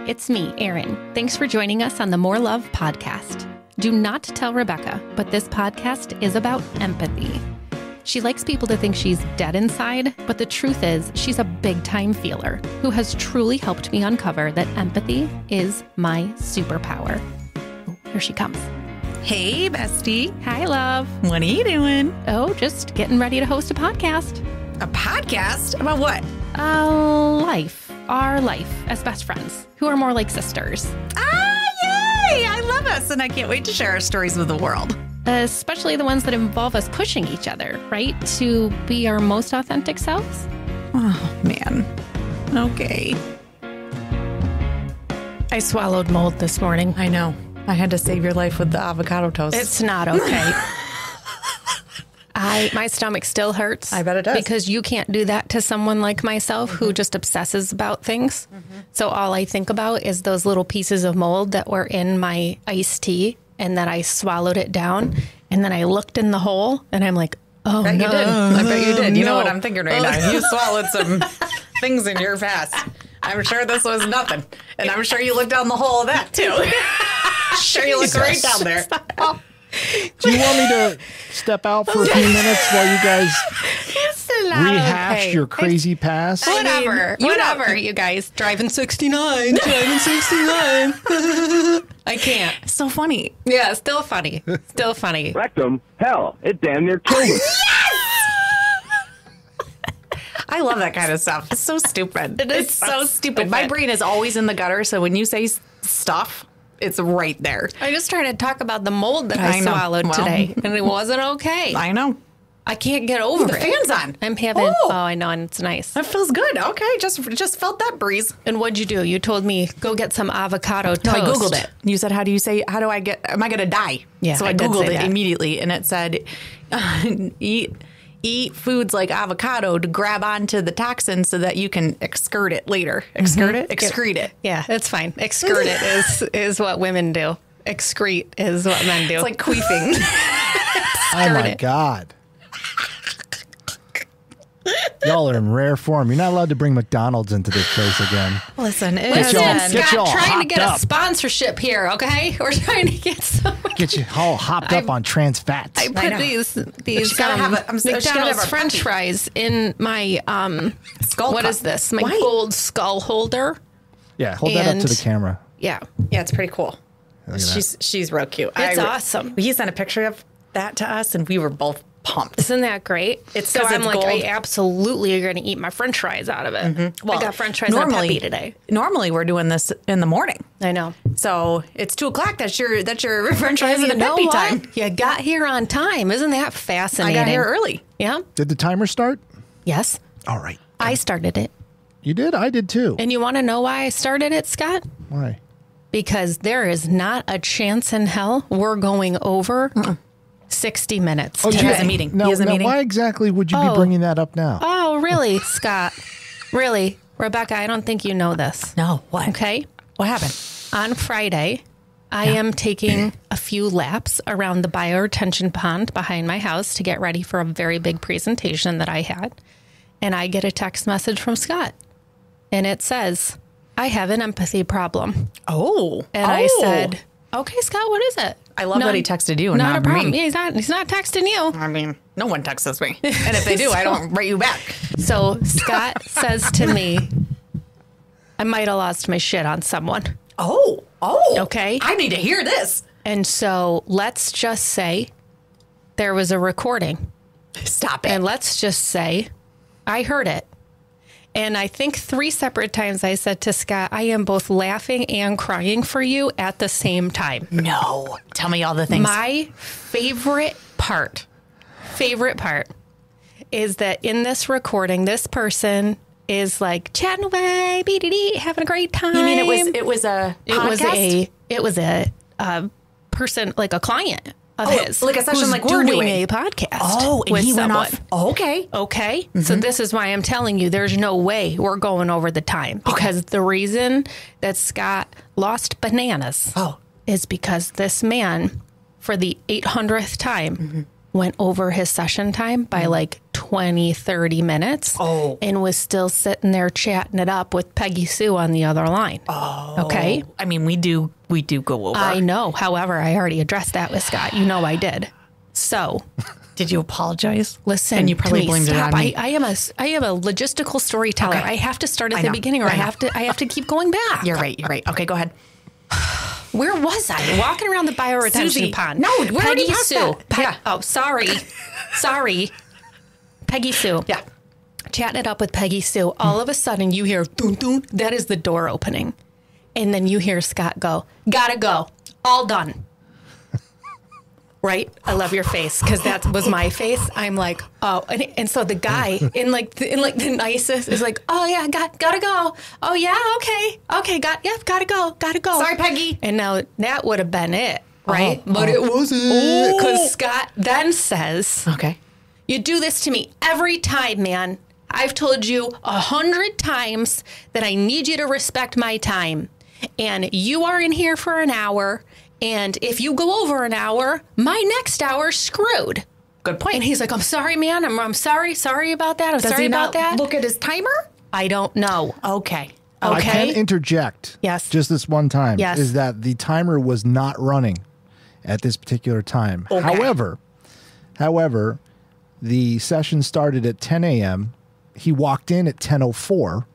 it's me, Erin. Thanks for joining us on the More Love podcast. Do not tell Rebecca, but this podcast is about empathy. She likes people to think she's dead inside, but the truth is she's a big-time feeler who has truly helped me uncover that empathy is my superpower. Oh, here she comes. Hey, bestie. Hi, love. What are you doing? Oh, just getting ready to host a podcast. A podcast? About what? Life. Our life as best friends who are more like sisters. Yay! I love us, and I can't wait to share our stories with the world. Especially the ones that involve us pushing each other, right? To be our most authentic selves. Oh, man. Okay. I swallowed mold this morning. I know. I had to save your life with the avocado toast. It's not okay. My stomach still hurts. I bet it does. Because you can't do that to someone like myself who just obsesses about things. So all I think about is those little pieces of mold that were in my iced tea and that I swallowed it down. And then I looked in the hole and I'm like, oh, no. You did. I bet you did. You know No. what I'm thinking right now. You swallowed some things in your fast. I'm sure this was nothing. And I'm sure you looked down the hole of that, too. Sure you look right down there. Do you want me to step out for a few minutes while you guys rehash your crazy past? Whatever, you guys. Driving 69. Driving 69. I can't. So funny. Yeah, still funny. Still funny. Rectum, hell, it damn near killed me. I love that kind of stuff. It's so stupid. It's so stupid. My brain is always in the gutter, so when you say stuff, it's right there. I just tried to talk about the mold that I know. swallowed Well, today, and it wasn't okay. I know. I can't get over The it. fan's on. I'm having, Oh. I know, and it's nice. That feels good. Okay, just felt that breeze. And what'd you do? You told me, go get some avocado toast. No, I Googled it. You said, am I going to die? Yeah, So I I did Googled say it that. immediately, and it said, eat foods like avocado to grab onto the toxin so that you can excrete it later. Excrete it. Yeah, it's fine. Excrete it is what women do. Excrete is what men do. It's like queefing. Oh my it. God. Y'all are in rare form. You're not allowed to bring McDonald's into this place again. Listen, Get y'all- Listen, get y'all Scott, trying to hopped get up. a sponsorship here, okay? We're trying to get some. Get you all hopped up on trans fats. I I put know. these she gotta have a- she gotta have McDonald's a French puppy. fries in my Skull What cup. is this? My Why? gold skull holder. Yeah, hold that up to And- the camera. Yeah. Yeah, it's pretty cool. Look at that. She's real cute. It's awesome. He sent a picture of that to us, and we were both pumped. Isn't that great? It's so 'cause I'm it's like, gold. I absolutely are going to eat my French fries out of it. I got French fries on Peppy today. Normally, we're doing this in the morning, I know. so it's 2:00. That's your French fries And in you the know Peppy what? time. You got here on time. Isn't that I fascinating? got here early. Yeah. Did the timer start? Yes. All right. I started it. You did? I did too. And you want to know why I started it, Scott? Why? Because there is not a chance in hell we're going over 60 minutes Oh, today. He has a meeting. Now, He has a meeting. why exactly would you be Oh. bringing that up now? Oh, really, Scott? Really? Rebecca, I don't think you know this. No, what? Okay? What happened? On Friday, I am taking a few laps around the bioretention pond behind my house to get ready for a very big presentation that I had. And I get a text message from Scott. And it says, I have an empathy problem. Oh, And I said, okay, Scott, what is it? I love that he texted you and Not not a problem. me. Yeah, he's not texting you. I mean, no one texts me, and if they do, I don't write you back. So Scott says to me, I might have lost my shit on someone. Oh, Okay. I need to hear this. And so let's just say there was a recording. Stop it. And let's just say I heard it. And I think 3 separate times I said to Scott, I am both laughing and crying for you at the same time. No, tell me all the things. My favorite part is that in this recording, this person is like chatting away, having a great time. you mean it was a podcast? It was a person, like a client of his, like a session who's like we're doing. a podcast. Oh, and with he went someone. off. Oh, okay. Okay. So this is why I'm telling you there's no way we're going over the time, because the reason that Scott lost bananas is because this man, for the 800th time, went over his session time by like 20, 30 minutes and was still sitting there chatting it up with Peggy Sue on the other line. Oh. Okay. I mean, we do go over. I know. However, I already addressed that with Scott. You know I did. So... Did you apologize? Listen, and you probably blamed it on me. I am a logistical storyteller. Okay. I have to start at the beginning, or I have to keep going back. You're right. Okay, go ahead. Where was I? Walking around the bioretention Susie. pond. No, we already Peggy passed Sue. that. Yeah. Oh, sorry. Peggy Sue. Yeah. Chatting it up with Peggy Sue. All of a sudden, you hear dun dun. That is the door opening, and then you hear Scott go, "Gotta go. All done." Right? I love your face, because that was my face. I'm like, oh, and so the guy in the nicest is like, oh yeah, gotta go. Oh yeah, okay, gotta go. Sorry, Peggy. And now that would have been it, right? But it wasn't, because Scott then says, Okay. you do this to me every time, man. I've told you 100 times that I need you to respect my time, and you are in here for an hour. And if you go over an hour, my next hour's screwed. Good point. And he's like, I'm sorry, man. I'm sorry about that. Does sorry he about not that. look at his timer? I don't know. Okay. I can interject. Yes. Just this one time. Yes. Is that the timer was not running at this particular time. Okay. However, the session started at 10 a.m. He walked in at 10:04.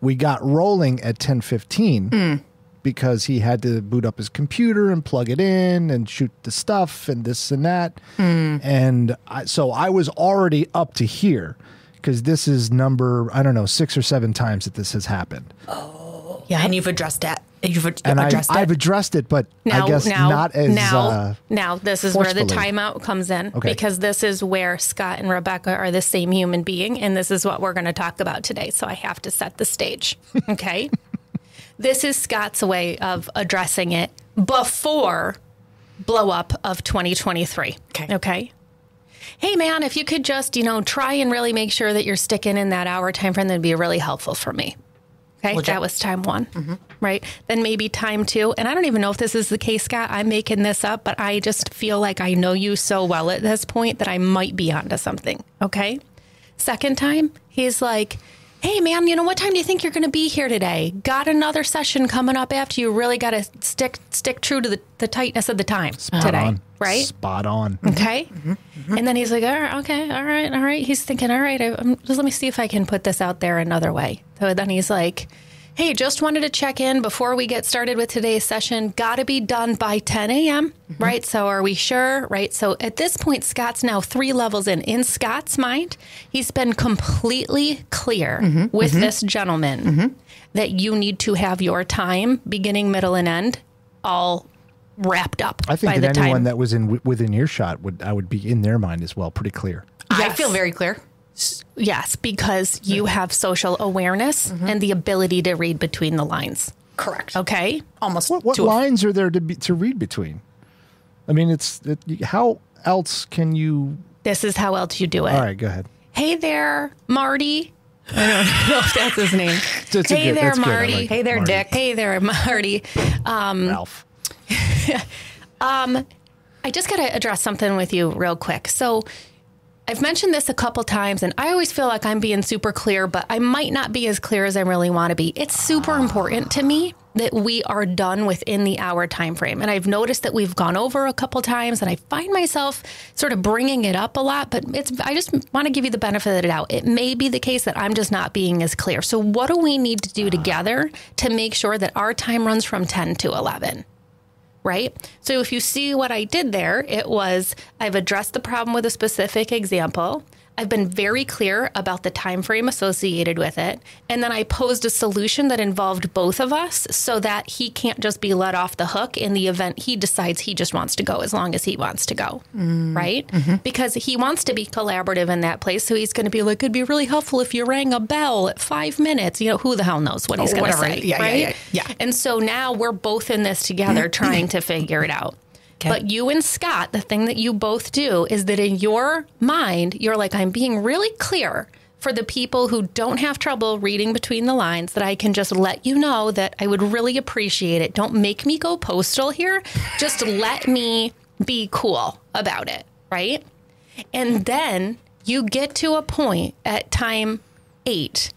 We got rolling at 10:15. Because he had to boot up his computer and plug it in and shoot the stuff and this and that. And so I was already up to here, because this is number, 6 or 7 times that this has happened. Oh. Yeah. And you've addressed that. I've addressed it, but I guess not as Now, this is where the forcefully. timeout comes in. Okay. Because this is where Scott and Rebecca are the same human being. And this is what we're going to talk about today. So I have to set the stage. Okay? This is Scott's way of addressing it before blow up of 2023. Okay. Hey, man, if you could just, try and really make sure that you're sticking in that hour time frame, that'd be really helpful for me. Okay. That was time 1, right? Then maybe time 2. And I don't even know if this is the case, Scott. I'm making this up, but I just feel like I know you so well at this point that I might be onto something. Okay. Second time, he's like, hey, man, what time do you think you're going to be here today? Got another session coming up after you. Really got to stick true to the tightness of the time today, right? Spot on. Okay. And then he's like, all right. He's thinking, all right, just let me see if I can put this out there another way. So then he's like, hey, just wanted to check in before we get started with today's session. Got to be done by 10 a.m., right? So are we sure, right? So at this point, Scott's now 3 levels in. In Scott's mind, he's been completely clear with this gentleman that you need to have your time, beginning, middle, and end, all wrapped up. I think by that the anyone time. that was within earshot would be in their mind as well, pretty clear. I feel very clear. Yes, because you have social awareness and the ability to read between the lines. Correct. Okay. Almost. What lines are there to read between? I mean, how else can you? This is how else you do it. All right, go ahead. Hey there, Marty. I don't know if that's his name. Hey there, Marty. Like hey there, Marty. Dick. Hey there, Marty. Ralph. I just got to address something with you real quick. So I've mentioned this a couple times, and I always feel like I'm being super clear, but I might not be as clear as I really want to be. It's super important to me that we are done within the hour time frame. And I've noticed that we've gone over a couple times, and I find myself sort of bringing it up a lot, but I just want to give you the benefit of the doubt. It may be the case that I'm just not being as clear. So what do we need to do together to make sure that our time runs from 10 to 11? Right? So if you see what I did there, it was I've addressed the problem with a specific example. I've been very clear about the time frame associated with it. And then I posed a solution that involved both of us so that he can't just be let off the hook in the event he decides he just wants to go as long as he wants to go. Right? Because he wants to be collaborative in that place. So he's going to be like, it'd be really helpful if you rang a bell at 5 minutes. Who the hell knows what he's going to say. Yeah. And so now we're both in this together trying to figure it out. Okay. But you and Scott, the thing that you both do is that in your mind, you're like, I'm being really clear for the people who don't have trouble reading between the lines, that I can just let you know that I would really appreciate it. Don't make me go postal here. Just let me be cool about it, right? And then you get to a point at time 8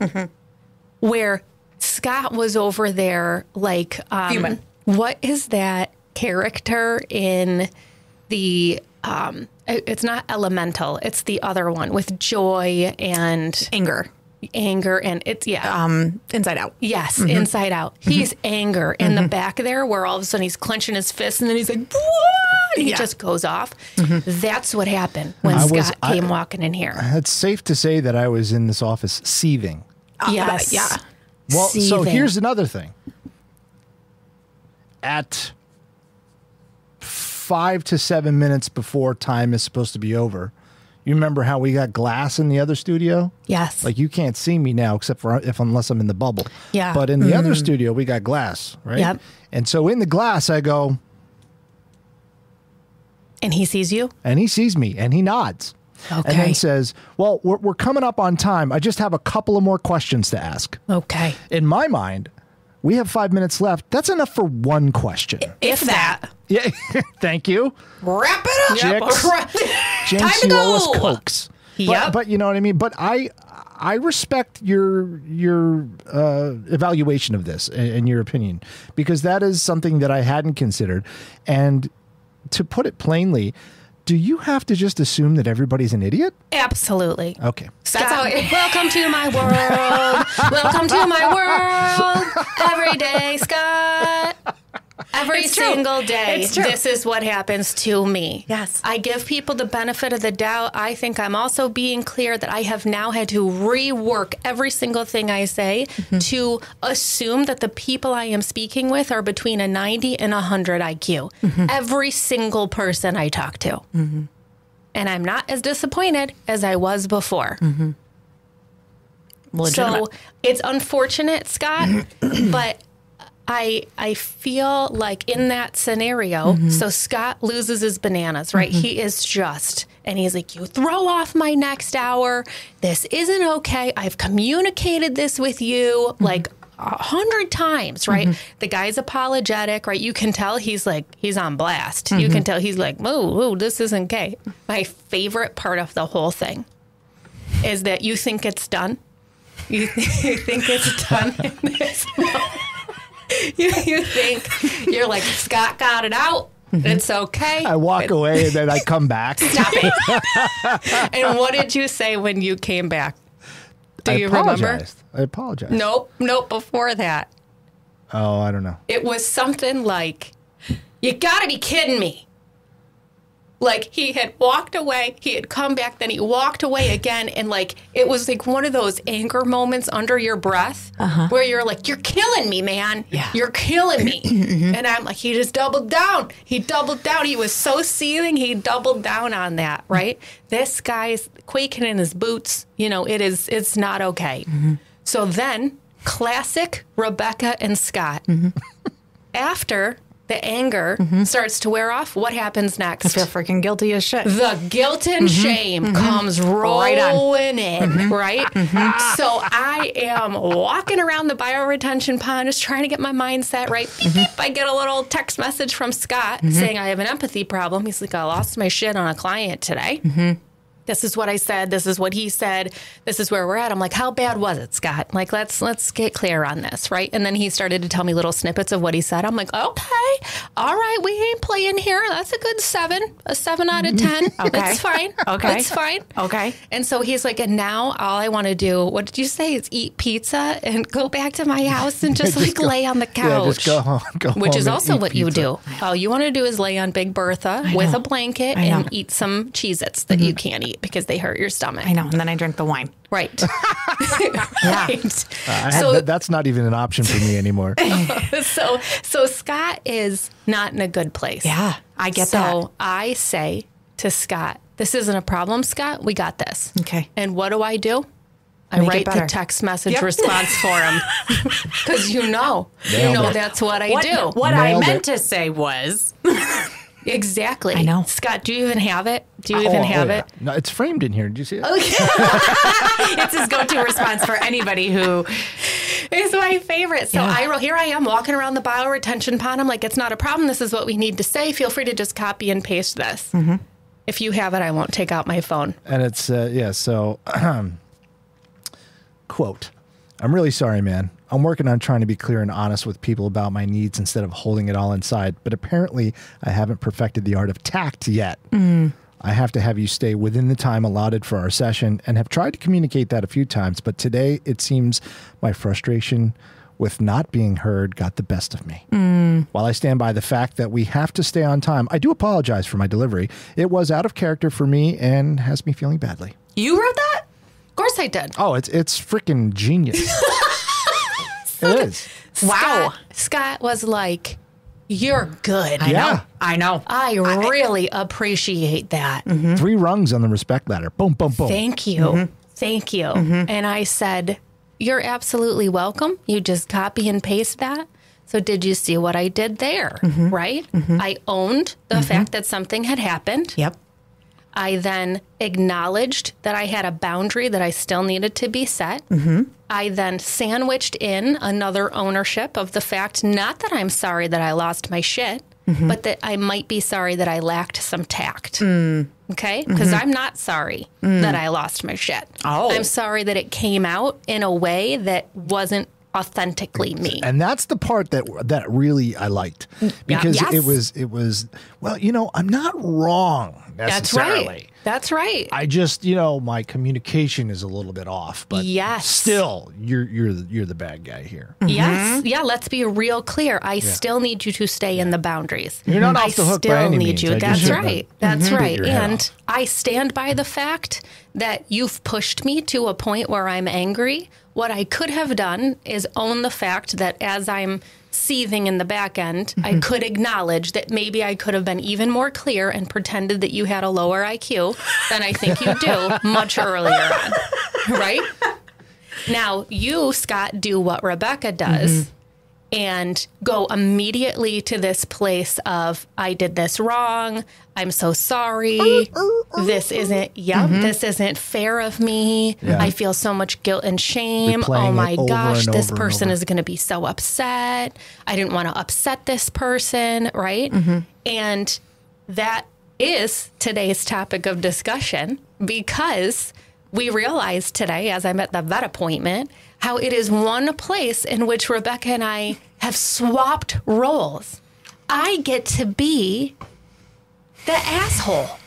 where Scott was over there like, Human. What is that character in the, it's not Elemental, it's the other one with joy and Anger. and it's, Inside Out. yes, Inside Out. He's anger in the back there where all of a sudden he's clenching his fist and then he's like, what? And he just goes off. That's what happened when Scott came walking in here. It's safe to say that I was in this office seething. Yes. Yeah. Well, so Seething. here's another thing. At 5 to 7 minutes before time is supposed to be over, you remember how we got glass in the other studio? Yes. Like you can't see me now except for unless I'm in the bubble. Yeah. But in the other studio, we got glass, right? Yep. And so in the glass, I go, And he sees you? and he sees me and he nods. Okay. And then says, well, we're coming up on time. I just have a couple of more questions to ask. Okay. In my mind, we have 5 minutes left. That's enough for one question. If that. Yeah. Thank you. Wrap it up. Chicks. Time to Jinxie Lois go. Cokes. Yep. But you know what I mean? But I respect your evaluation of this and your opinion, because that is something that I hadn't considered. And to put it plainly, do you have to just assume that everybody's an idiot? Absolutely. Okay. Scott, That's how it- welcome to my world. Welcome to my world. Every day, Scott. Every It's true. single day, It's true. this is what happens to me. Yes. I give people the benefit of the doubt. I think I'm also being clear that I have now had to rework every single thing I say to assume that the people I am speaking with are between a 90 and 100 IQ. Every single person I talk to. And I'm not as disappointed as I was before. Legitimate. So it's unfortunate, Scott, but I feel like in that scenario, so Scott loses his bananas, right? He is just, and he's like, you throw off my next hour. This isn't okay. I've communicated this with you like 100 times, right? The guy's apologetic, right? You can tell he's like, he's on blast. You can tell he's like, oh, this isn't okay. My favorite part of the whole thing is that you think it's done. You think it's done in this moment. You think, you're like, Scott got it out. It's okay. I walk away and then I come back. Stop it. And what did you say when you came back? Do you remember? I apologize. Nope, before that. Oh, I don't know. It was something like, you gotta be kidding me. Like, he had walked away, he had come back, then he walked away again, and like, it was like one of those anger moments under your breath where you're like, you're killing me, man. Yeah. You're killing me. And I'm like, he just doubled down. He doubled down. He was so seething, he doubled down on that, right? This guy's quaking in his boots. You know, it's not okay. So then, classic Rebecca and Scott. After the anger starts to wear off, what happens next? I feel freaking guilty as shit. The guilt and shame comes rolling in, right? So I am walking around the bioretention pond, just trying to get my mindset right. Beep, beep. I get a little text message from Scott saying I have an empathy problem. He's like, I lost my shit on a client today. This is what I said. This is what he said. This is where we're at. I'm like, how bad was it, Scott? Like, let's get clear on this, right? And then he started to tell me little snippets of what he said. I'm like, okay, all right, we ain't playing here. That's a good 7, a 7 out of 10. Okay. That's fine. Okay. That's fine. Okay. And so he's like, and now all I want to do, what did you say? Is eat pizza and go back to my house and just like lay on the couch. Yeah, just go home. Which is and also eat what you pizza. do. All you want to do is lay on Big Bertha with a blanket I know. and eat some Cheez-Its that you can't eat because they hurt your stomach. I know. And then I drink the wine. Right. Right. That's not even an option for me anymore. So Scott is not in a good place. Yeah, I get that. So I say to Scott, this isn't a problem, Scott. We got this. Okay. And what do? I Make it write better. the text message Yep. response for him. Because you know that's what I do. What I Nailed meant it. to say was, Exactly. I know. Scott, do you even have it? Do you even have it? No, it's framed in here. Did you see it? it's his go-to response for anybody who, It's my favorite. So Yeah. here I am walking around the bioretention pond. I'm like, it's not a problem. This is what we need to say. Feel free to just copy and paste this. If you have it, I won't take out my phone. And it's, so, quote, I'm really sorry, man. I'm working on trying to be clear and honest with people about my needs instead of holding it all inside. But apparently, I haven't perfected the art of tact yet. I have to have you stay within the time allotted for our session and have tried to communicate that a few times. But today, it seems my frustration with not being heard got the best of me. While I stand by the fact that we have to stay on time, I do apologize for my delivery. It was out of character for me and has me feeling badly. You wrote that? Of course I did. Oh, it's freaking genius. It is. Wow. Scott was like, you're good. I know. I really appreciate that. 3 rungs on the respect ladder. Boom, boom, boom. Thank you. Thank you. And I said, you're absolutely welcome. You just copy and paste that. So did you see what I did there? Right? I owned the fact that something had happened. Yep. I then acknowledged that I had a boundary that I still needed to be set. I then sandwiched in another ownership of the fact, not that I'm sorry that I lost my shit, but that I might be sorry that I lacked some tact. Okay? Because I'm not sorry that I lost my shit. Oh. I'm sorry that it came out in a way that wasn't authentically me. And that's the part that really I liked, because Yes. it was well, I'm not wrong necessarily. That's right. That's right. I just, my communication is a little bit off, but Yes. still, you're the bad guy here. Yes. Yeah, let's be real clear. I still need you to stay in the boundaries. You're not off the hook by any means. I just That's shouldn't right. have That's bit right. your head And off. I stand by the fact that you've pushed me to a point where I'm angry. What I could have done is own the fact that as I'm seething in the back end, I could acknowledge that maybe I could have been even more clear and pretended that you had a lower IQ than I think you do much earlier on. Right? Now, you, Scott, do what Rebecca does and go immediately to this place of, I did this wrong. I'm so sorry. This isn't, this isn't fair of me. Yeah. I feel so much guilt and shame. Replaying Oh my it over gosh, and this over and person over. is going to be so upset. I didn't want to upset this person, right? And that is today's topic of discussion, because we realized today, as I'm at the vet appointment, how it is one place in which Rebecca and I have swapped roles. I get to be the asshole.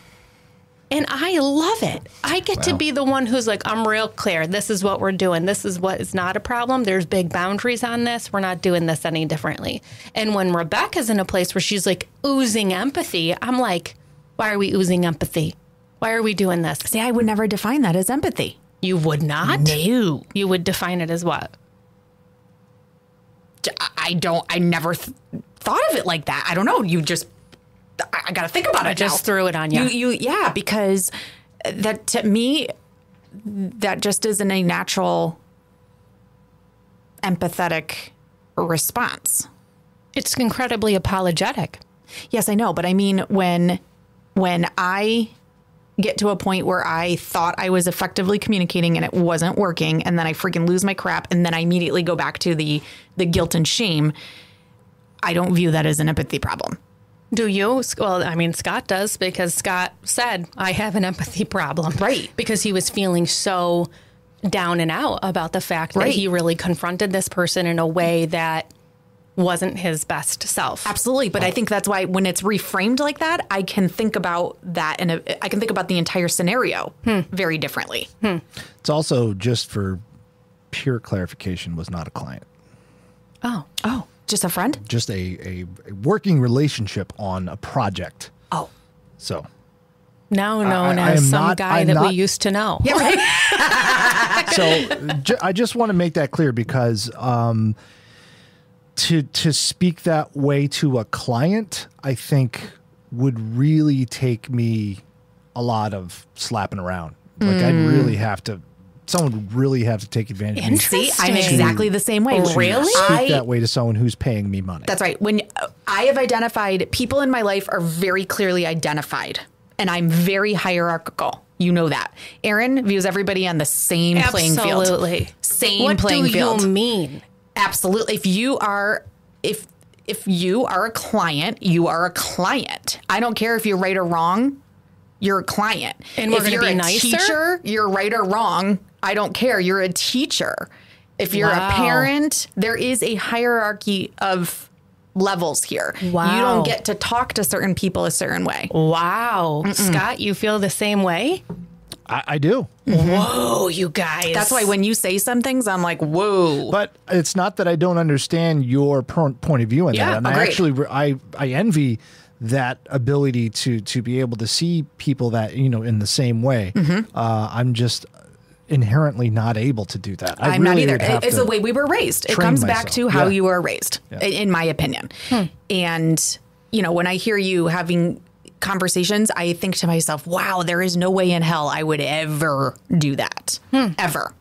And I love it. I get to be the one who's like, I'm real clear. This is what we're doing. This is what is not a problem. There's big boundaries on this. We're not doing this any differently. And when Rebecca's in a place where she's like oozing empathy, I'm like, why are we oozing empathy? Why are we doing this? See, I would never define that as empathy. You would not? No. You would define it as what? I never thought of it like that. I don't know. I got to think about it. I just threw it on you. Yeah, because that to me, that just isn't a natural empathetic response. It's incredibly apologetic. Yes, I know. But I mean, when I get to a point where I thought I was effectively communicating and it wasn't working, and then I freaking lose my crap, and then I immediately go back to the guilt and shame, I don't view that as an empathy problem. Do you? Well, I mean, Scott does, because Scott said, I have an empathy problem. Right. Because he was feeling so down and out about the fact that Right. he really confronted this person in a way that wasn't his best self. Absolutely. But I think that's why when it's reframed like that, I can think about that, and I can think about the entire scenario very differently. It's also, just for pure clarification, was not a client. Oh, just a friend? Just a working relationship on a project. Oh. So Now known I as am some not- guy I'm that not- we used to know. Yeah, right. So I just want to make that clear, because to speak that way to a client, I think would really take me a lot of slapping around. Like I'd really have to. Someone would really have to take advantage of me. See, I'm exactly the same way. to Really? speak that way to someone who's paying me money. That's right. When I have identified, people in my life are very clearly identified, and I'm very hierarchical. You know that. Erin views everybody on the same playing field. Absolutely. Same What playing do field. you mean? Absolutely. If you are a client, you are a client. I don't care if you're right or wrong. You're a client. And we're if gonna you're be a nicer? teacher, you're right or wrong. I don't care. You're a teacher. If you're Wow. a parent, there is a hierarchy of levels here. Wow. You don't get to talk to certain people a certain way. Wow. Scott, you feel the same way? I do. Whoa, you guys. That's why when you say some things, I'm like, whoa. But it's not that I don't understand your point of view in Yeah, that. And I agreed. actually, I envy that ability to be able to see people that, in the same way. I'm just inherently not able to do that. I'm not either. It's the way we were raised. It train comes back myself. to how Yeah. you were raised, in my opinion. And, when I hear you having conversations, I think to myself, wow, there is no way in hell I would ever do that. Ever.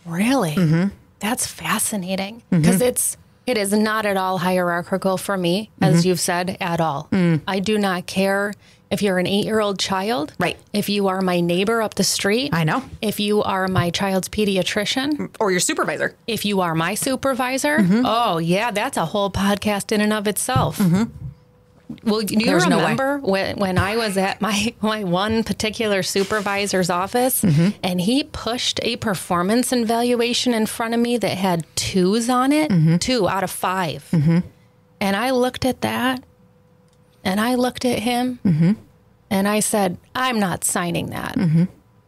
Really? That's fascinating because it is not at all hierarchical for me, as you've said, at all. I do not care if you're an 8-year-old child. Right. If you are my neighbor up the street. I know. If you are my child's pediatrician. Or your supervisor. If you are my supervisor. Oh, yeah, that's a whole podcast in and of itself. Well, do you There's no way. remember when I was at my one particular supervisor's office and he pushed a performance evaluation in front of me that had 2s on it, 2 out of 5. And I looked at that and I looked at him and I said, I'm not signing that.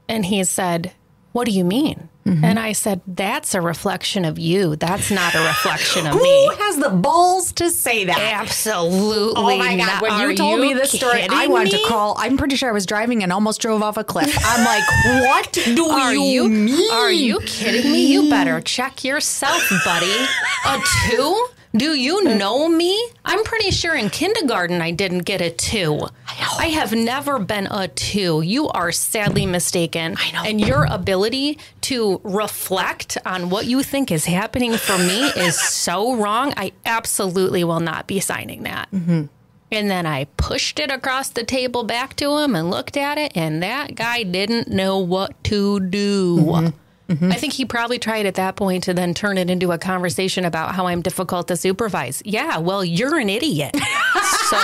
And he said, what do you mean? And I said, that's a reflection of you. That's not a reflection of me. Who has the balls to say that? Absolutely. Oh my God. not. When Are you told me this story, I kidding wanted me? to call. I'm pretty sure I was driving and almost drove off a cliff. I'm like, what do you mean? Are you kidding me? You better check yourself, buddy. A 2? Do you know me? I'm pretty sure in kindergarten I didn't get a 2. I have never been a 2. You are sadly mistaken. I know. And your ability to reflect on what you think is happening for me is so wrong. I absolutely will not be signing that. And then I pushed it across the table back to him and looked at it, and that guy didn't know what to do. I think he probably tried at that point to then turn it into a conversation about how I'm difficult to supervise. Yeah, well, you're an idiot. So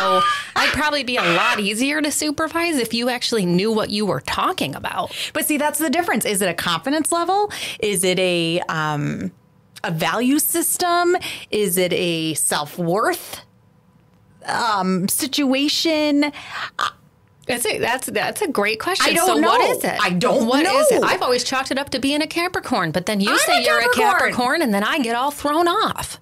I'd probably be a lot easier to supervise if you actually knew what you were talking about. But see, that's the difference. Is it a confidence level? Is it a value system? Is it a self-worth situation? That's a great question. I don't so know. what is it? I don't What know. is it? I've always chalked it up to being a Capricorn, but then you I'm say a you're a Capricorn. Capricorn, and then I get all thrown off.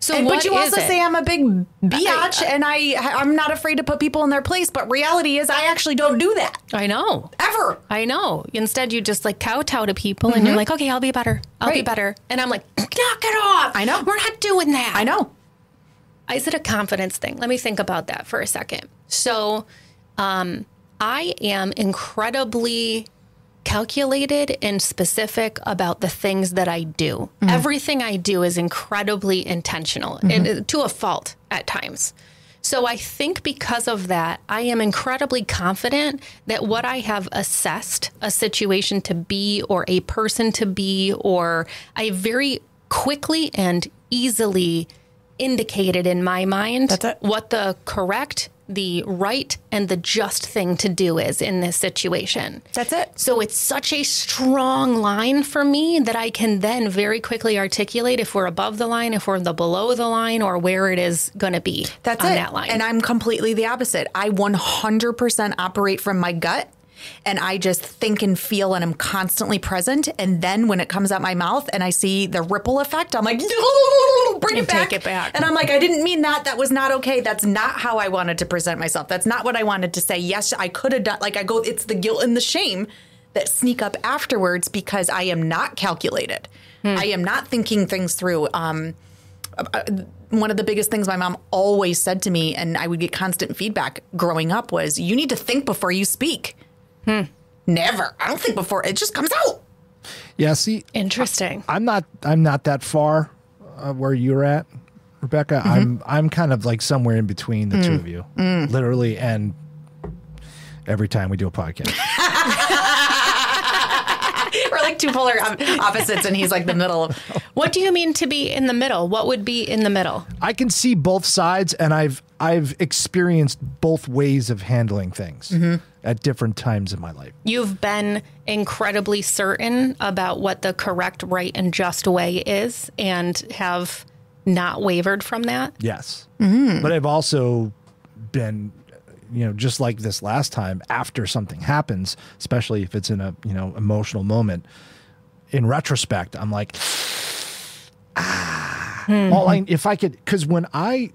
So But you also is it? say I'm a big biatch and I'm not afraid to put people in their place. But reality is I actually don't do that. I know. Ever. I know. Instead, you just like kowtow to people and you're like, okay, I'll be better. I'll be Right. better. And I'm like, knock it off. I know. We're not doing that. I know. Is it a confidence thing? Let me think about that for a second. So I am incredibly calculated and specific about the things that I do. Everything I do is incredibly intentional and to a fault at times. So I think because of that, I am incredibly confident that what I have assessed a situation to be or a person to be, or I very quickly and easily indicated in my mind That's it. what the correct, the right, and the just thing to do is in this situation. That's it. So it's such a strong line for me that I can then very quickly articulate if we're above the line, if we're below the line, or where it is going to be That's on it. that line. And I'm completely the opposite. I 100% operate from my gut. And I just think and feel and I'm constantly present. And then when it comes out my mouth and I see the ripple effect, I'm like, bring You it back. take it back. And I'm like, I didn't mean that. That was not okay. That's not how I wanted to present myself. That's not what I wanted to say. Yes, I could have done. Like I go, it's the guilt and the shame that sneak up afterwards because I am not calculated. I am not thinking things through. One of the biggest things my mom always said to me, and I would get constant feedback growing up, was you need to think before you speak. Never. I don't think before. It just comes out. Yeah, see, Interesting. I'm not that far where you're at, Rebecca. I'm kind of like somewhere in between the two of you, literally, and every time we do a podcast. We're like two polar opposites, and he's like the middle of. What do you mean to be in the middle? What would be in the middle? I can see both sides, and I've experienced both ways of handling things. And at different times in my life. You've been incredibly certain about what the correct, right, and just way is and have not wavered from that. Yes. But I've also been, just like this last time, after something happens, especially if it's in a, emotional moment, in retrospect, I'm like, if I could, because when I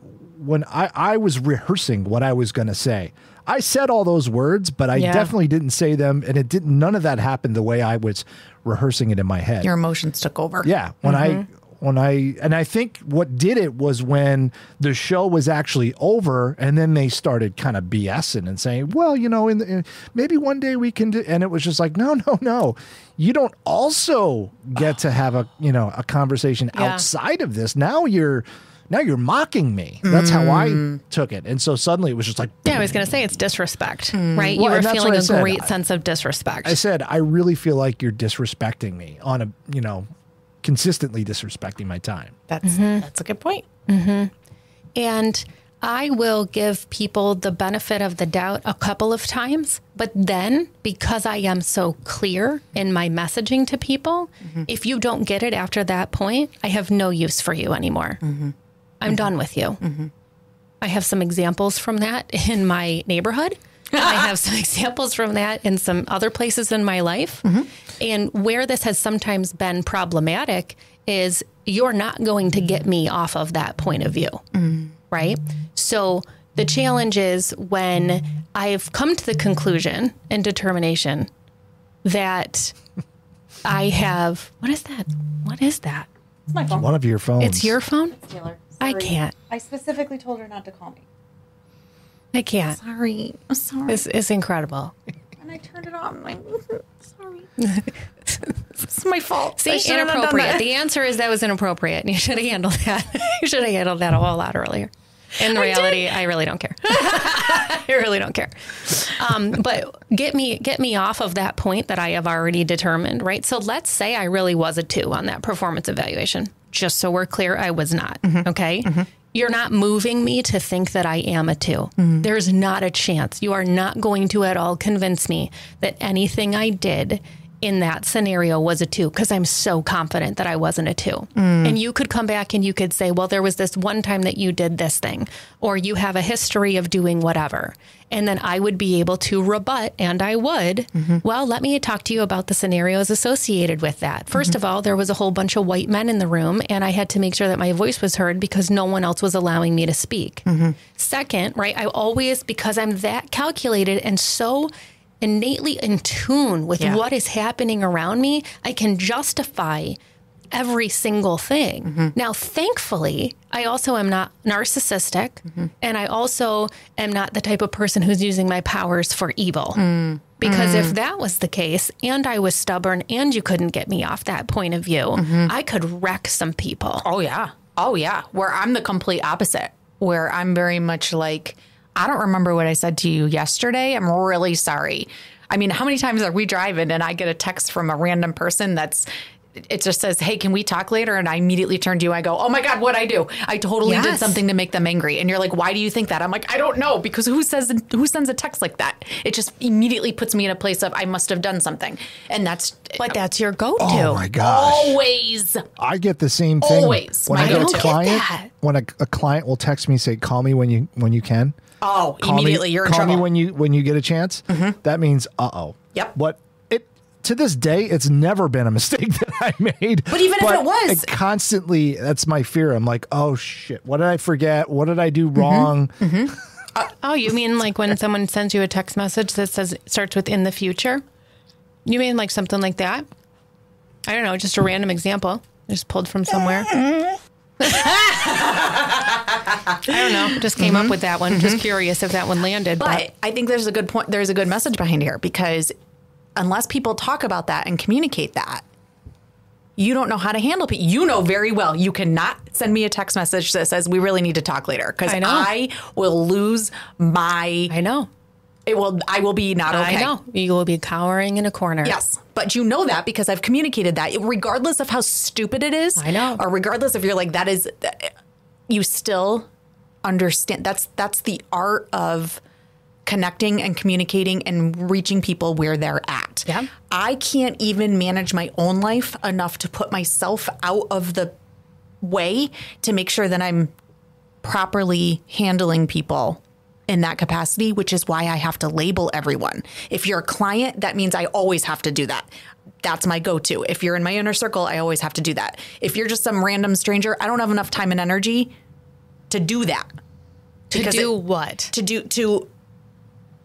was rehearsing what I was going to say, I said all those words, but I definitely didn't say them, and none of that happened the way I was rehearsing it in my head. Your emotions took over. Yeah. I think what did it was when the show was actually over, and then they started kind of BSing and saying, well, maybe one day we can do, and it was just like, no. You don't also get to have a conversation outside of this. Now you're mocking me. That's how I took it. And so suddenly it was just like, I was going to say it's disrespect, right? You were feeling a great sense of disrespect. I said, I really feel like you're disrespecting me on consistently disrespecting my time. That's a good point. And I will give people the benefit of the doubt a couple of times, but then because I am so clear in my messaging to people, if you don't get it after that point, I have no use for you anymore. I'm done with you. I have some examples from that in my neighborhood. I have some examples from that in some other places in my life. And where this has sometimes been problematic is you're not going to get me off of that point of view, right? So the challenge is when I've come to the conclusion and determination that I have, what is that? It's my phone. One of your phones. It's your phone? It's Taylor. I Sorry. can't. I specifically told her not to call me. I can't. Sorry. I'm sorry. This is incredible. And I turned it on. I'm sorry. It's my fault. See, inappropriate. The answer is that was inappropriate. And you should have handled that. You should have handled that a whole lot earlier. In reality, I really don't care. I really don't care. But get me off of that point that I have already determined, right? So let's say I really was a 2 on that performance evaluation. Just so we're clear, I was not. Okay? You're not moving me to think that I am a 2. There's not a chance. You are not going to at all convince me that anything I did in that scenario was a 2, because I'm so confident that I wasn't a 2. And you could come back and you could say, well, there was this one time that you did this thing, or you have a history of doing whatever. And then I would be able to rebut, and I would, well, let me talk to you about the scenarios associated with that. First of all, there was a whole bunch of white men in the room, and I had to make sure that my voice was heard because no one else was allowing me to speak. Second, right, I always, because I'm that calculated and so innately in tune with what is happening around me, I can justify every single thing. Now, thankfully, I also am not narcissistic, and I also am not the type of person who's using my powers for evil. Because if that was the case, and I was stubborn, and you couldn't get me off that point of view, I could wreck some people. Oh, yeah. Where I'm the complete opposite, where I'm very much like, I don't remember what I said to you yesterday. I'm really sorry. I mean, how many times are we driving and I get a text from a random person it just says, hey, can we talk later? And I immediately turn to you. I go, oh my God, what'd I do? I totally did something to make them angry. And you're like, why do you think that? I'm like, I don't know. Because who sends a text like that? It just immediately puts me in a place of I must have done something. And that's your go-to. Oh my gosh. Always. I get the same thing. Always. When I I get don't a get client, that. when a client will text me, say, call me when you can. Oh, immediately you're in trouble. trouble. Call me when you get a chance. That means, uh-oh. Yep. To this day, it's never been a mistake that I made. But even if it was. Constantly, that's my fear. I'm like, oh, shit. What did I forget? What did I do wrong? Oh, you mean like when someone sends you a text message that starts with "in the future"? You mean like something like that? I don't know, just a random example. Just pulled from somewhere. I don't know. Just came up with that one. Just curious if that one landed. But I think there's a good point. There's a good message behind here, because unless people talk about that and communicate that, you don't know how to handle people. You know very well you cannot send me a text message that says we really need to talk later, because I will lose my. I know. I will be not okay. I know. You will be cowering in a corner. Yes. But you know that because I've communicated that, regardless of how stupid it is. I know. Or regardless if you're like, that is, you still understand. That's the art of connecting and communicating and reaching people where they're at. Yeah. I can't even manage my own life enough to put myself out of the way to make sure that I'm properly handling people in that capacity, which is why I have to label everyone. If you're a client, that means I always have to do that. That's my go-to. If you're in my inner circle, I always have to do that. If you're just some random stranger, I don't have enough time and energy to do that. To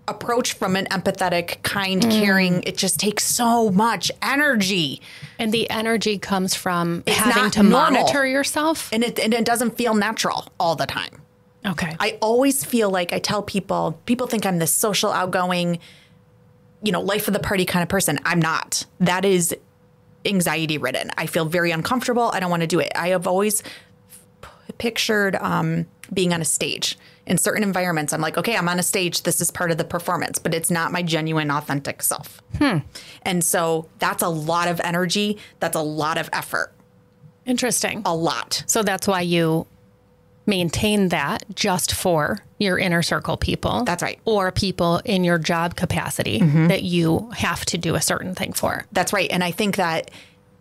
approach from an empathetic, kind, caring. It just takes so much energy. And the energy comes from It's having not to normal. monitor yourself. And it doesn't feel natural all the time. Okay. I always feel like I tell people think I'm this social, outgoing, life of the party kind of person. I'm not. That is anxiety ridden. I feel very uncomfortable. I don't want to do it. I have always pictured being on a stage in certain environments. I'm like, okay, I'm on a stage. This is part of the performance, but it's not my genuine, authentic self. And so that's a lot of energy. That's a lot of effort. Interesting. A lot. So that's why you maintain that just for your inner circle people. That's right. Or people in your job capacity that you have to do a certain thing for. That's right. And I think that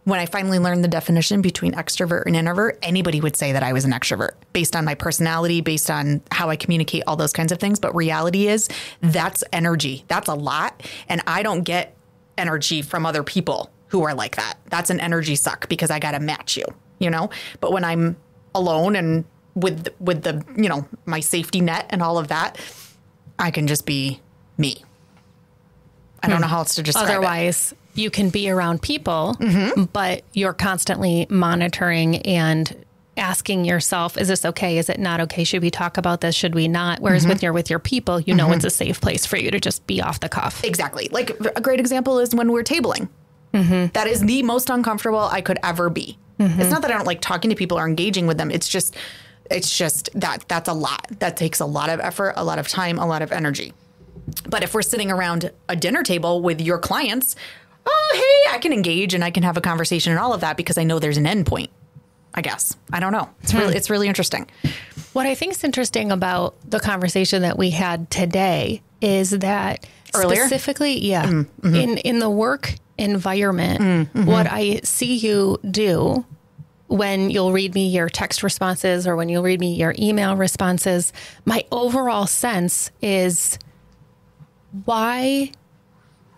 when I finally learned the definition between extrovert and introvert, anybody would say that I was an extrovert based on my personality, based on how I communicate, all those kinds of things. But reality is that's energy. That's a lot. And I don't get energy from other people who are like that. That's an energy suck because I got to match you, But when I'm alone and with the, my safety net and all of that, I can just be me. I don't know how else to describe Otherwise, you can be around people, but you're constantly monitoring and asking yourself, is this okay? Is it not okay? Should we talk about this? Should we not? Whereas with your people, it's a safe place for you to just be off the cuff. Exactly. Like a great example is when we're tabling. That is the most uncomfortable I could ever be. It's not that I don't like talking to people or engaging with them. It's just that's a lot. That takes a lot of effort, a lot of time, a lot of energy. But if we're sitting around a dinner table with your clients, hey, I can engage and I can have a conversation and all of that because I know there's an end point, I guess. I don't know. It's really interesting. What I think is interesting about the conversation that we had today is that Earlier? Specifically, in the work environment, what I see you do when you'll read me your text responses or when you'll read me your email responses, my overall sense is, why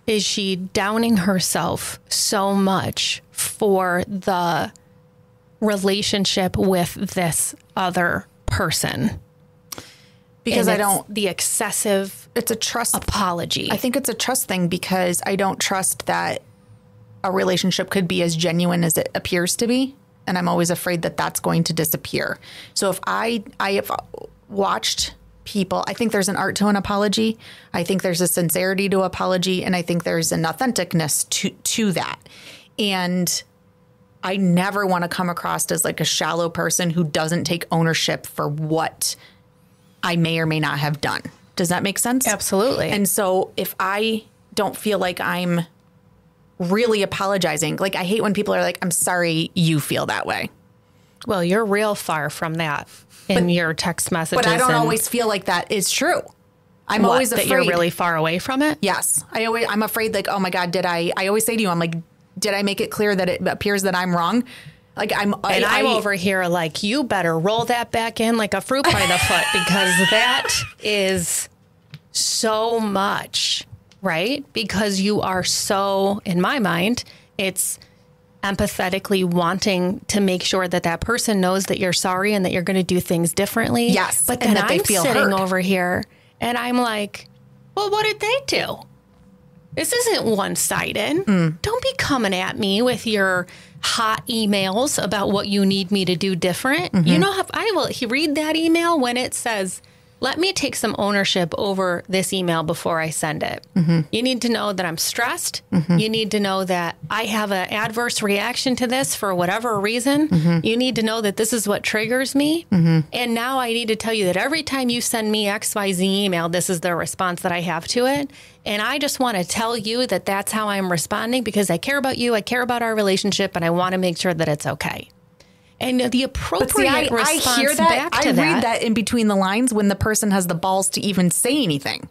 is she downing herself so much for the relationship with this other person? Because the excessive, it's a trust apology. I think it's a trust thing because I don't trust that a relationship could be as genuine as it appears to be. And I'm always afraid that that's going to disappear. So if I have watched people, I think there's an art to an apology. I think there's a sincerity to apology. And I think there's an authenticness to that. And I never want to come across as like a shallow person who doesn't take ownership for what I may or may not have done. Does that make sense? Absolutely. And so if I don't feel like I'm really apologizing, like I hate when people are like, I'm sorry you feel that way. Well, you're real far from that in your text messages. But I don't always feel like that is true. I'm always afraid that you're really far away from it. Yes. I'm afraid like, oh my God, I always say to you, I'm like, did I make it clear that it appears that I'm wrong? Like I'm over here like, you better roll that back in like a fruit by the foot because that is so much, right? Because you are so, in my mind, it's empathetically wanting to make sure that that person knows that you're sorry and that you're going to do things differently. Yes. But then that they I'm feel sitting heard. over here and I'm like, well, what did they do? This isn't one-sided. Don't be coming at me with your hot emails about what you need me to do different. You know how I will read that email when it says, let me take some ownership over this email before I send it. You need to know that I'm stressed. You need to know that I have an adverse reaction to this for whatever reason. You need to know that this is what triggers me. And now I need to tell you that every time you send me XYZ email, this is the response that I have to it. And I just want to tell you that that's how I'm responding because I care about you. I care about our relationship and I want to make sure that it's okay. And the appropriate response I hear that. back to I read that in between the lines when the person has the balls to even say anything.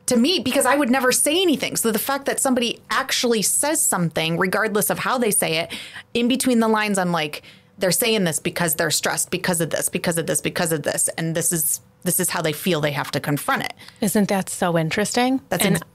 to me, because I would never say anything. So the fact that somebody actually says something, regardless of how they say it, in between the lines, I'm like, they're saying this because they're stressed because of this, because of this, because of this. And this is how they feel they have to confront it. Isn't that so interesting?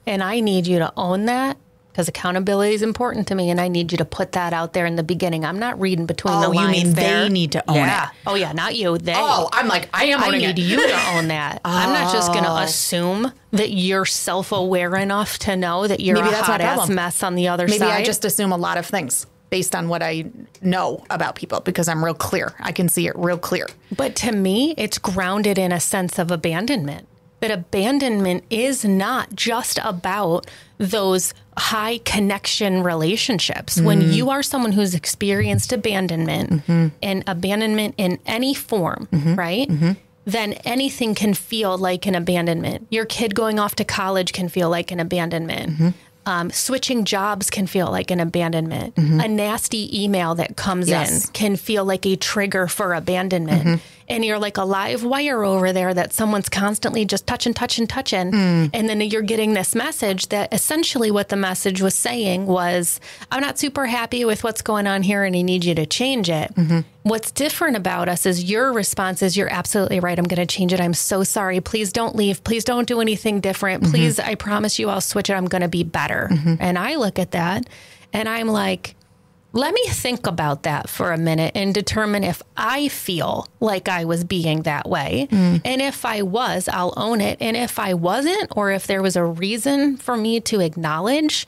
And I need you to own that, because accountability is important to me, and I need you to put that out there in the beginning. I'm not reading between the lines. Oh, you mean there. They need to own it? Oh, yeah, not you. They. Oh, I'm like, I am owning it. I need you to own that. I'm not just going to assume that you're self-aware enough to know that you're a hot-ass mess on the other side. Maybe I just assume a lot of things based on what I know about people, because I'm real clear. I can see it real clear. But to me, it's grounded in a sense of abandonment. That abandonment is not just about those high connection relationships. When you are someone who's experienced abandonment and abandonment in any form, right? Then anything can feel like an abandonment. Your kid going off to college can feel like an abandonment. Switching jobs can feel like an abandonment. A nasty email that comes in can feel like a trigger for abandonment. And you're like a live wire over there that someone's constantly just touching. And then you're getting this message that essentially what the message was saying was, I'm not super happy with what's going on here and I need you to change it. What's different about us is your response is, you're absolutely right. I'm going to change it. I'm so sorry. Please don't leave. Please don't do anything different. Please, I promise you I'll switch it. I'm going to be better. And I look at that and I'm like, let me think about that for a minute and determine if I feel like I was being that way. And if I was, I'll own it. And if I wasn't, or if there was a reason for me to acknowledge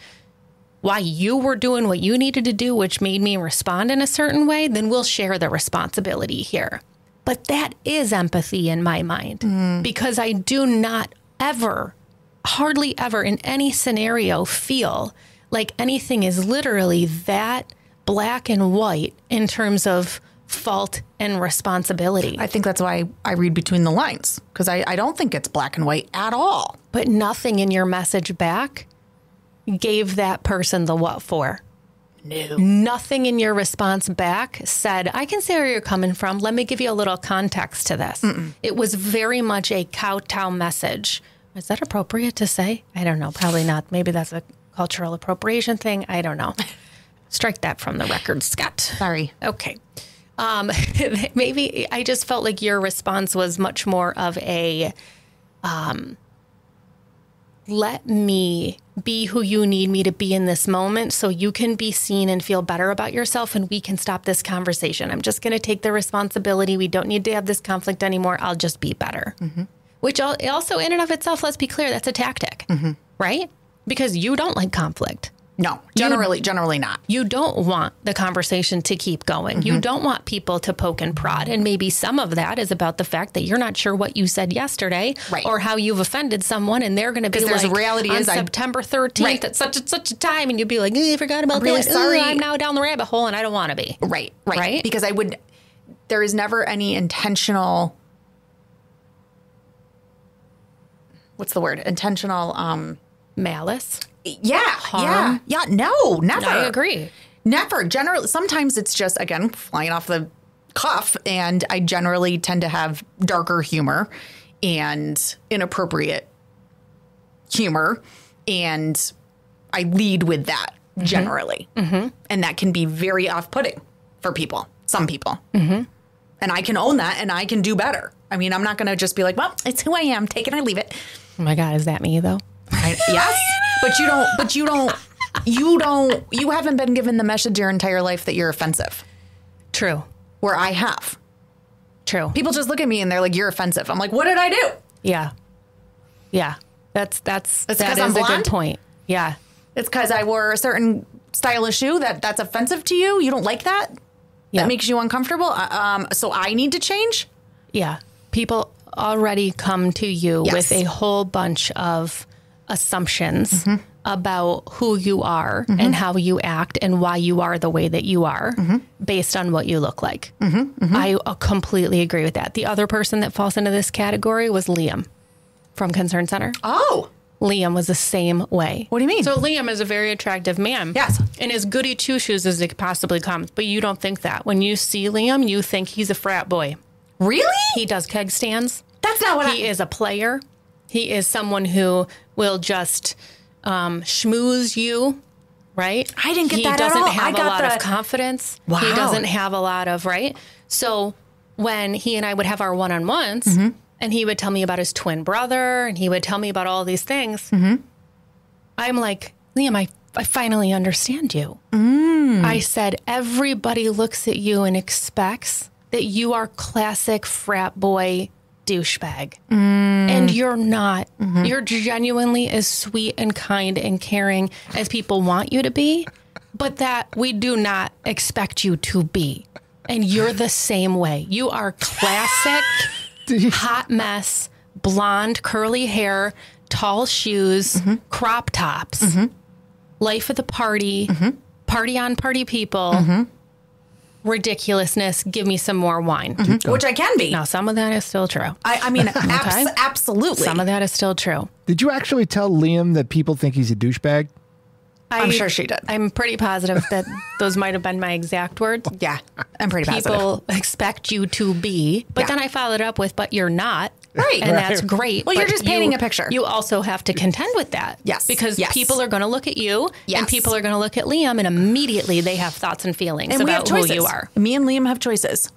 why you were doing what you needed to do, which made me respond in a certain way, then we'll share the responsibility here. But that is empathy in my mind, because I do not ever, hardly ever in any scenario feel like anything is literally that black and white in terms of fault and responsibility. I think that's why I read between the lines, because I don't think it's black and white at all. But nothing in your message back gave that person the what for. No. Nothing in your response back said, I can see where you're coming from. Let me give you a little context to this. It was very much a kowtow message. Is that appropriate to say? I don't know. Probably not. Maybe that's a cultural appropriation thing. I don't know. Strike that from the record, Scott. Sorry. Okay. Maybe I just felt like your response was much more of a, let me be who you need me to be in this moment so you can be seen and feel better about yourself and we can stop this conversation. I'm just going to take the responsibility. We don't need to have this conflict anymore. I'll just be better. Which also in and of itself, let's be clear, that's a tactic, right? Because you don't like conflict. No, generally not. You don't want the conversation to keep going. You don't want people to poke and prod. And maybe some of that is about the fact that you're not sure what you said yesterday or how you've offended someone. And they're going to be like, reality on September 13th at such and such a time. And you'd be like, I forgot about that. Sorry. I'm now down the rabbit hole and I don't want to be. Right. Because there is never any intentional, what's the word? Intentional, malice. Harm. Yeah. No, never. I agree. Never. Generally, sometimes it's just, again, flying off the cuff. And I generally tend to have darker humor and inappropriate humor. And I lead with that generally. And that can be very off-putting for people, some people. And I can own that and I can do better. I mean, I'm not going to just be like, well, it's who I am. Take it or leave it. Oh my God, is that me though? Yes. But you haven't been given the message your entire life that you're offensive. True. Where I have. True. People just look at me and they're like, you're offensive. I'm like, what did I do? Yeah. That is I'm a blonde? good point. Yeah. It's because I wore a certain style of shoe that's offensive to you. You don't like that? Yeah. That makes you uncomfortable. So I need to change? Yeah. People already come to you with a whole bunch of assumptions about who you are and how you act and why you are the way that you are based on what you look like. I completely agree with that. The other person that falls into this category was Liam from Concern Center. Oh. Liam was the same way. What do you mean? So Liam is a very attractive man. Yes. And as goody two-shoes as it possibly comes. But you don't think that. When you see Liam, you think he's a frat boy. Really? He does keg stands. That's not what He is a player. He is someone who will just schmooze you, right? I didn't get that at all. He doesn't have a lot of confidence. Wow. He doesn't have a lot of, right? So when he and I would have our one-on-ones, and he would tell me about his twin brother, and he would tell me about all these things, I'm like, Liam, I finally understand you. I said, everybody looks at you and expects that you are classic frat boy douchebag. And you're not. You're genuinely as sweet and kind and caring as people want you to be, but that we do not expect you to be. And you're the same way. You are classic, hot mess, blonde, curly hair, tall shoes, crop tops, life of the party, party on party people, ridiculousness, give me some more wine. Which I can be. Now, some of that is still true. I mean, absolutely. Some of that is still true. Did you actually tell Liam that people think he's a douchebag? I'm sure she did. I'm pretty positive that those might have been my exact words. Yeah, I'm pretty positive. People expect you to be, but then I followed up with, but you're not. Right. And that's great. Well, you're but just painting a picture. You also have to contend with that. Yes. Because Yes. people are going to look at you Yes. and people are going to look at Liam and immediately they have thoughts and feelings And we have about who choices. you are. Me and Liam have choices.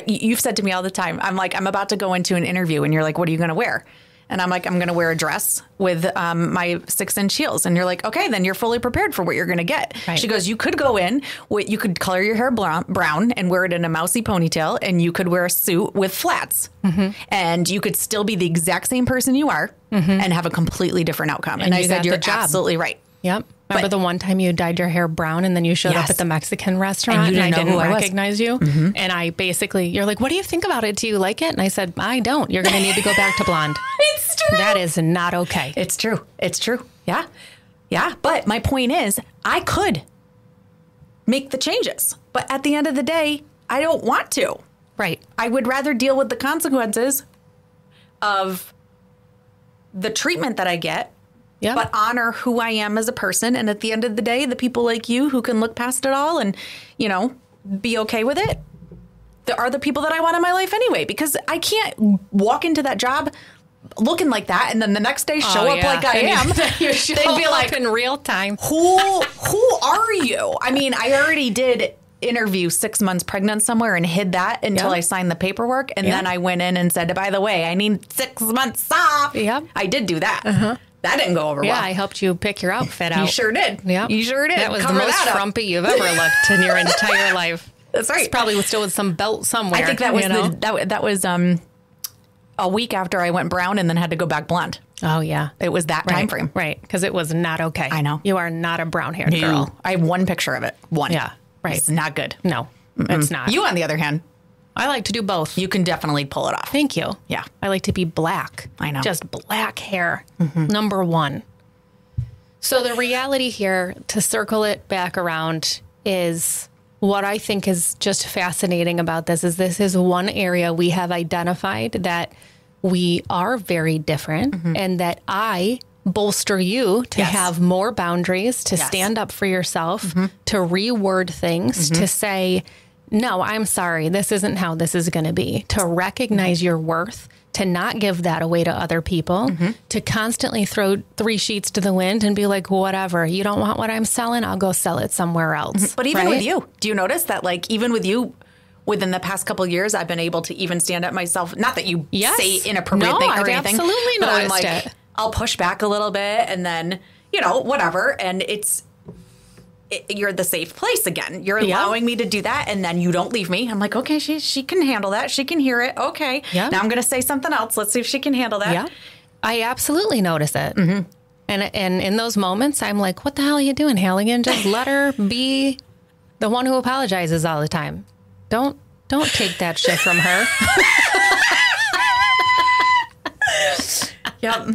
You've said to me all the time, I'm like, I'm about to go into an interview and you're like, what are you going to wear? And I'm like, I'm going to wear a dress with my 6-inch heels. And you're like, okay, then you're fully prepared for what you're going to get. Right. She goes, you could go in, you could color your hair brown and wear it in a mousy ponytail. And you could wear a suit with flats. And you could still be the exact same person you are and have a completely different outcome. And I you said, got you're the job. absolutely right. Yep. Remember the one time you dyed your hair brown and then you showed up Yes. at the Mexican restaurant And you and didn't I know didn't who I was. recognize you? And I basically, you're like, what do you think about it? Do you like it? And I said, I don't. You're going to need to go back to blonde. It's true. That is not okay. It's true. It's true. Yeah. Yeah. But my point is, I could make the changes. But at the end of the day, I don't want to. Right. I would rather deal with the consequences of the treatment that I get, Yeah. but honor who I am as a person. And at the end of the day, the people like you who can look past it all and, you know, be okay with it, there are the people that I want in my life anyway, because I can't walk into that job looking like that and then the next day show up like I am. You show They'd be up like, in real time. who are you? I mean, I already did interview 6 months pregnant somewhere and hid that until Yep. I signed the paperwork. And Yep. then I went in and said, by the way, I need 6 months off. Yep. I did do that. That didn't go over Yeah, well. I helped you pick your outfit out. You sure did. Yeah, You sure did. That was Cover the most that up. frumpy you've ever looked in your entire life. That's right. It's probably still with some belt somewhere. I think that was you know? that was a week after I went brown and then had to go back blonde. Oh yeah, It was that time frame. right? Because it was not okay. I know. You are not a brown-haired girl. I have one picture of it. One. Yeah, right. It's not good. No, it's not. You, on the other hand, I like to do both. you can definitely pull it off. Thank you. Yeah. I like to be black. I know. Just black hair. Number one. So the reality here, to circle it back around, is what I think is just fascinating about this is one area we have identified that we are very different and that I bolster you to Yes. have more boundaries, to Yes. stand up for yourself, to reword things, to say, no, I'm sorry, this isn't how this is going to be, to recognize your worth, to not give that away to other people, to constantly throw 3 sheets to the wind and be like, whatever, you don't want what I'm selling, I'll go sell it somewhere else. But even right? with you, do you notice that, like, even with you, within the past couple of years, I've been able to even stand up myself. Not that you Yes. say inappropriate No, thing or I've anything. absolutely but I'm noticed like, it. I'll push back a little bit and then, you know, whatever. And you're the safe place again. You're Yeah. allowing me to do that. And then you don't leave me. I'm like, okay, she can handle that. She can hear it. Okay. Yeah. Now I'm going to say something else. Let's see if she can handle that. Yeah, I absolutely notice it. And in those moments, I'm like, what the hell are you doing, Halligan? Just let her be the one who apologizes all the time. Don't take that shit from her. Yep.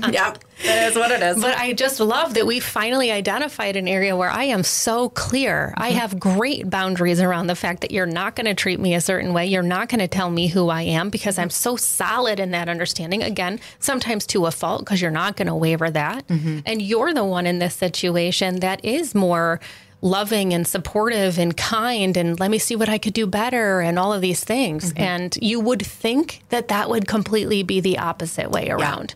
That is what it is. But I just love that we finally identified an area where I am so clear. I have great boundaries around the fact that you're not going to treat me a certain way. You're not going to tell me who I am because I'm so solid in that understanding. Again, sometimes to a fault because you're not going to waver that. And you're the one in this situation that is more loving and supportive and kind and let me see what I could do better and all of these things. And you would think that that would completely be the opposite way around.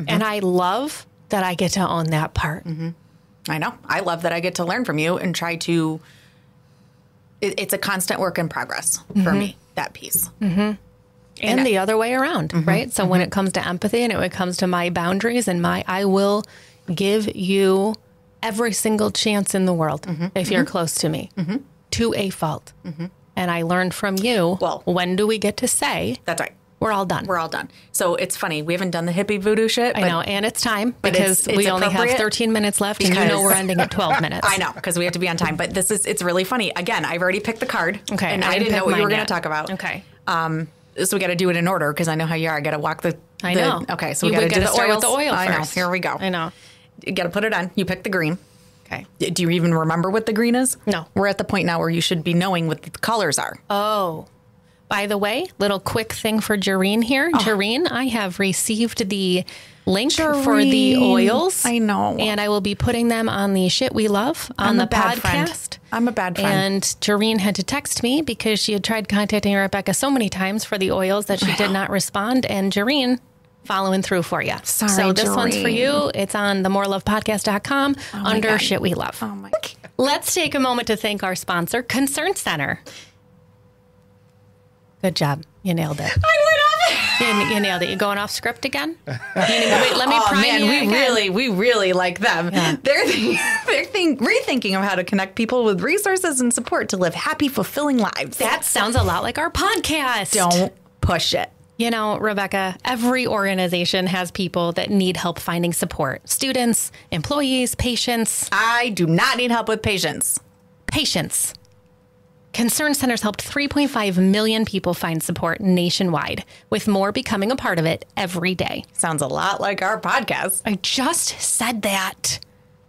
And I love that I get to own that part. I know. I love that I get to learn from you and try to. It's a constant work in progress for me, that piece. And the other way around, right? So when it comes to empathy and when it comes to my boundaries and I will give you every single chance in the world if you're close to me to a fault. And I learned from you, Well, when do we get to say, That's right. we're all done? We're all done. So it's funny. We haven't done the hippie voodoo shit. I know, and it's time but because it's we only have appropriate 13 minutes left and you know we're ending at 12 minutes. I know, because we have to be on time. But it's really funny. Again, I've already picked the card. Okay. And I didn't know what you were going to yet. talk about. Okay. So we got to do it in order because I know how you are. I got to walk the. I know. Okay. So You we got to do the start with oils. the oil I know. first. Here we go. I know. You got to put it on. You pick the green. Okay. Do you even remember what the green is? No. We're at the point now where you should be knowing what the colors are. Oh, by the way, little quick thing for Jareen here. Jareen, I have received the link for the Jareen. oils. I know. And I will be putting them on the Shit We Love on the podcast. I'm a bad friend. And Jareen had to text me because she had tried contacting Rebecca so many times for the oils that she did not respond. And Jareen, following through for you. Sorry, so this one's for Jareen. you. It's on themorelovepodcast.com under God. Shit We Love. Oh my God. Let's take a moment to thank our sponsor, Concern Center. Good job. You nailed it. You nailed it. You going off script again? Wait, let me prime man, you we again. really like them. Yeah. They're rethinking of how to connect people with resources and support to live happy, fulfilling lives. That sounds a lot like our podcast. Don't push it. You know, Rebecca, every organization has people that need help finding support. Students, employees, patients. I do not need help with patience. Patients. Concern Centers helped 3.5 million people find support nationwide, with more becoming a part of it every day. Sounds a lot like our podcast. I just said that.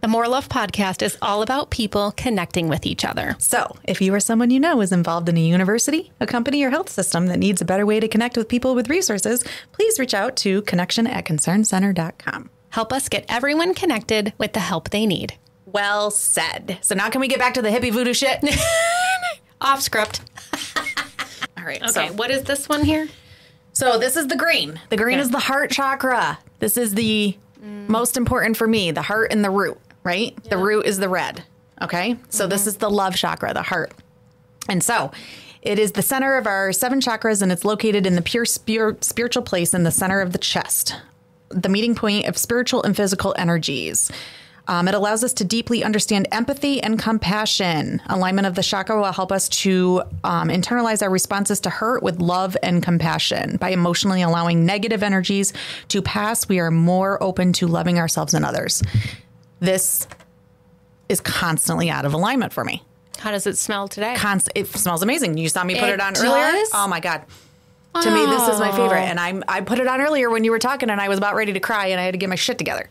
The More Love podcast is all about people connecting with each other. So, if you or someone you know is involved in a university, a company, or health system that needs a better way to connect with people with resources, please reach out to connection@concerncenter.com. Help us get everyone connected with the help they need. Well said. So now can we get back to the hippie voodoo shit? Off script. All right. Okay, what is this one here? So this is the green. The green is the heart chakra. This is the most important for me, the heart and the root, right? Yeah. The root is the red. Okay. So this is the love chakra, the heart. And so it is the center of our 7 chakras, and it's located in the pure spiritual place in the center of the chest, the meeting point of spiritual and physical energies. It allows us to deeply understand empathy and compassion. Alignment of the chakra will help us to internalize our responses to hurt with love and compassion. By emotionally allowing negative energies to pass, we are more open to loving ourselves and others. This is constantly out of alignment for me. How does it smell today? It smells amazing. You saw me put it on does? earlier. Oh my God. To me, this is my favorite. And I put it on earlier when you were talking and I was about ready to cry and I had to get my shit together.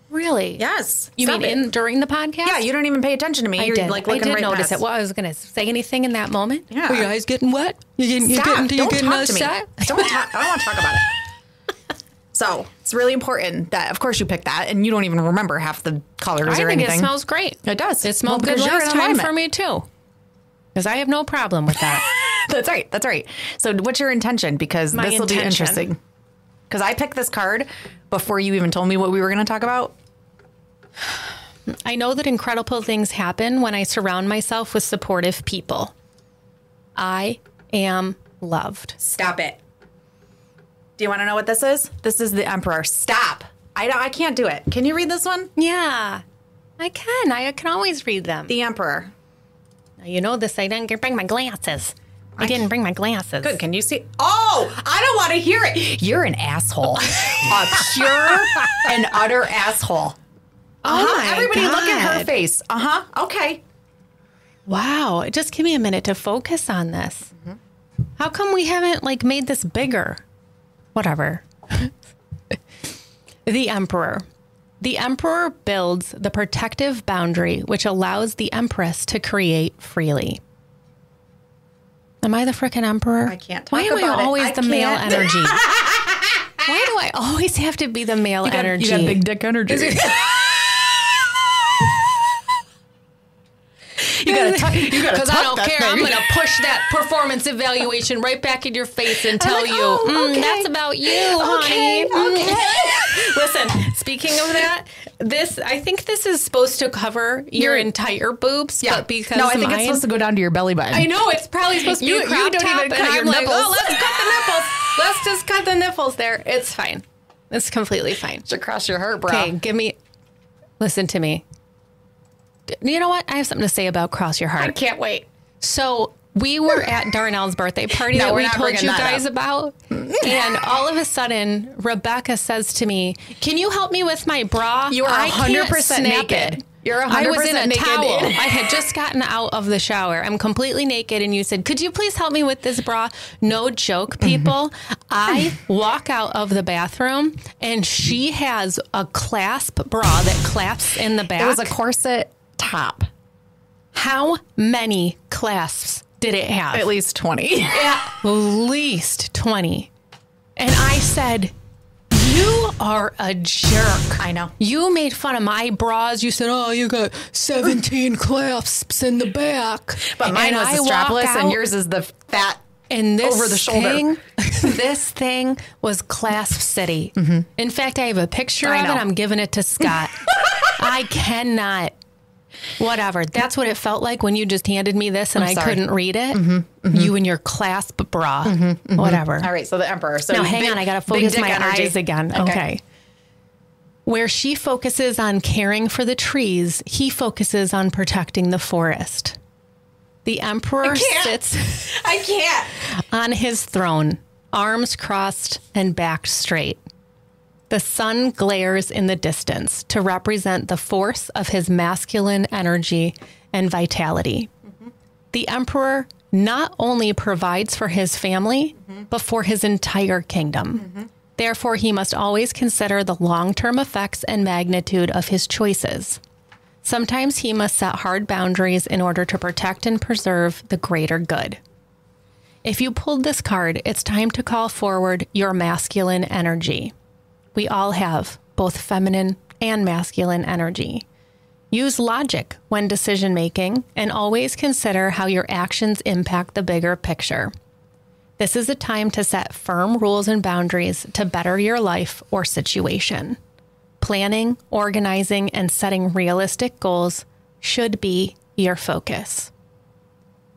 Really? Yes. You Stop mean it. during the podcast? Yeah, you don't even pay attention to me. You're did. like looking I did right notice past. it. Well, I was going to say anything in that moment. Yeah. Are you guys getting wet? You Stop. getting Don't talk to me. upset? I don't want to talk about it. So it's really important that, of course, you pick that, and you don't even remember half the colors I or think anything. it smells great. It does. It smelled Well, good because you're last in time alignment. for me, too. Because I have no problem with that. That's right. That's right. So what's your intention? Because My this will be intention. interesting. Because I picked this card before you even told me what we were going to talk about. I know that incredible things happen when I surround myself with supportive people. I am loved. Stop it. Do you want to know what this is? This is the Emperor. Stop. I can't do it. Can you read this one? Yeah, I can. I can always read them. The Emperor. Now, you know this. I didn't bring my glasses. I didn't bring my glasses. Good. Can you see? Oh, I don't want to hear it. You're an asshole. A pure and utter asshole. my Everybody look at her God. face. Okay. Wow. Just give me a minute to focus on this. How come we haven't made this bigger? Whatever. The Emperor. The Emperor builds the protective boundary which allows the Empress to create freely. Am I the frickin' Emperor? I can't talk Why am about I it. always I the male can't. energy? Why do I always have to be the male energy? You got big dick energy. You gotta Because I don't that care. thing. I'm going to push that performance evaluation right back in your face and tell like, you, oh, okay. that's about you, honey. Okay. Listen, speaking of that, I think this is supposed to cover your entire boobs, but because no, I think mine, it's supposed to go down to your belly button. I know it's probably supposed to be a crop you don't top, even and cut your I'm like, nipples. oh, let's cut the nipples. Let's just cut the nipples there. It's fine. It's completely fine. To cross your heart, bro. Okay, listen to me. You know what? I have something to say about cross your heart. I can't wait. So we were at Darnell's birthday party that we're we not told bringing you that guys up. about. And all of a sudden, Rebecca says to me, can you help me with my bra? You are I can't 100% snap naked. it." You're 100% I was in a naked. towel. I had just gotten out of the shower. I'm completely naked. And you said, could you please help me with this bra? No joke, people. I walk out of the bathroom and she has a clasp bra that clasps in the back. It was a corset top. How many clasps did it have? At least 20. At least 20. And I said, you are a jerk. I know. You made fun of my bras. You said, oh, you got 17 clasps in the back. But mine And was I the walk strapless out, and yours is the fat and this over the shoulder. thing, this thing was Clasp City. In fact, I have a picture I of it. know. I'm giving it to Scott. I cannot. Whatever. That's what it felt like when you just handed me this and I'm I sorry. couldn't read it. You and your clasp bra. Whatever. All right, so the emperor. So Now, hang on. I got to focus my energy. eyes again. Okay. Where she focuses on caring for the trees, he focuses on protecting the forest. The emperor sits I can't. on his throne, arms crossed and back straight. The sun glares in the distance to represent the force of his masculine energy and vitality. The emperor not only provides for his family, but for his entire kingdom. Therefore, he must always consider the long-term effects and magnitude of his choices. Sometimes he must set hard boundaries in order to protect and preserve the greater good. If you pulled this card, it's time to call forward your masculine energy. We all have both feminine and masculine energy. Use logic when decision making and always consider how your actions impact the bigger picture. This is a time to set firm rules and boundaries to better your life or situation. Planning, organizing, and setting realistic goals should be your focus.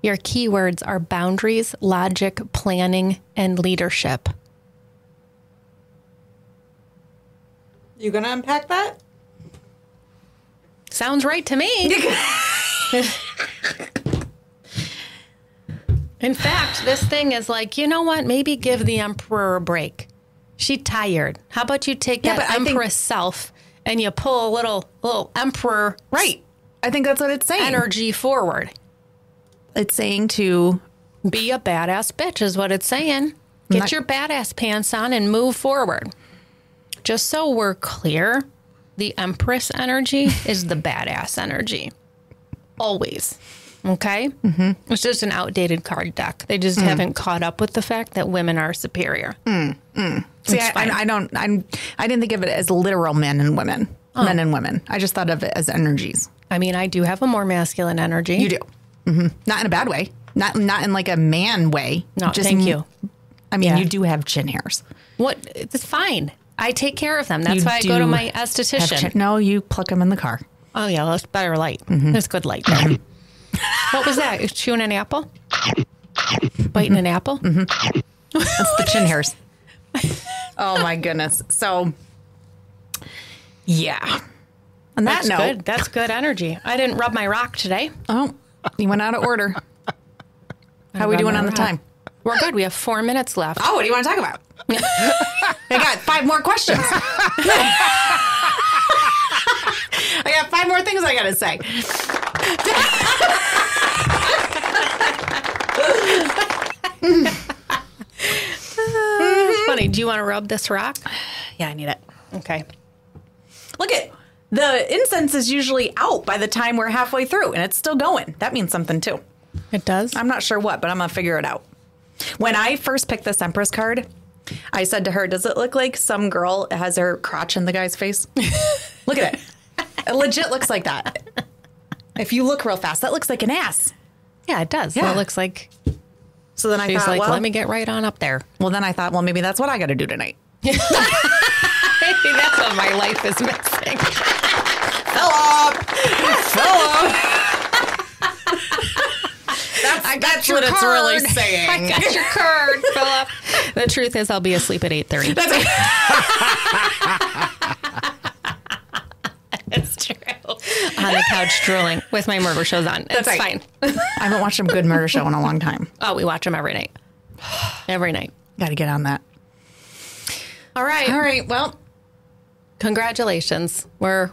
Your keywords are boundaries, logic, planning, and leadership. You gonna unpack that? Sounds right to me. In fact, this thing is like, you know what? Maybe give the emperor a break. She's tired. How about you take Yeah, that but I think- empress self and you pull a little emperor Right. I think that's what it's saying. energy forward. It's saying to Be a badass bitch is what it's saying. Get Not- your badass pants on and move forward. Just so we're clear, the empress energy is the badass energy. Always. Okay? Mm-hmm. It's just an outdated card deck. They just haven't caught up with the fact that women are superior. see, It's fine. I didn't think of it as literal men and women. Men and women. I just thought of it as energies. I mean, I do have a more masculine energy. You do. Mm-hmm. Not in a bad way. Not in like a man way. No, thank you. I mean, Yeah. you do have chin hairs. What? It's fine. I take care of them. That's You why I go to do my have esthetician. no, you pluck them in the car. Oh, yeah, that's better light. That's good light. What was that? Chewing an apple? Biting an apple? That's the chin hairs. Oh my goodness. So, yeah. On that That's note, good. That's good energy. I didn't rub my rock today. oh, you went out of order. How are we rub doing my on the rock. time? We're good. We have 4 minutes left. Oh, what do you want to talk about? I got 5 more questions. I got 5 more things I got to say. It's funny. Do you want to rub this rock? Yeah, I need it. Okay. Look at the incense is usually out by the time we're halfway through, and it's still going. That means something too. It does? I'm not sure what, but I'm gonna figure it out. When I first picked this Empress card, I said to her, "Does it look like some girl has her crotch in the guy's face?" Look at it. It legit looks like that. If you look real fast, that looks like an ass. Yeah, it does. Yeah. Well, it looks like So then I she's thought, like, well, let me get right on up there. well, then I thought, well, maybe that's what I got to do tonight. Maybe that's what my life is missing. That's what it's really saying. I got your card, Philip. The truth is, I'll be asleep at 8:30. It's true. On the couch drooling with my murder shows on. It's right. fine. I haven't watched a good murder show in a long time. Oh, we watch them every night. Every night. Got to get on that. All right. All right. Well, Congratulations. We're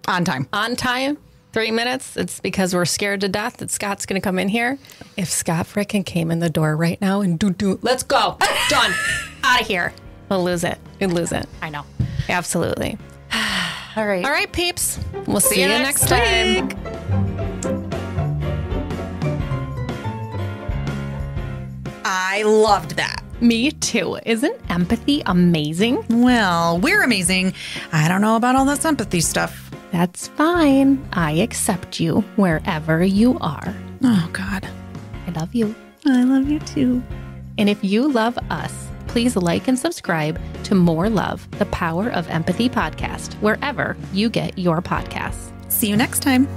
on time. on time. 3 minutes. It's because we're scared to death that Scott's going to come in here. If Scott frickin' came in the door right now and let's go. Done. Out of here. We'll lose it. We'll lose it. I know. Absolutely. All right. All right, peeps. We'll see you next time. week. I loved that. Me too. Isn't empathy amazing? Well, we're amazing. I don't know about all this empathy stuff. That's fine. I accept you wherever you are. Oh, God. I love you. I love you too. And if you love us, please like and subscribe to More Love, the Power of Empathy podcast, wherever you get your podcasts. See you next time.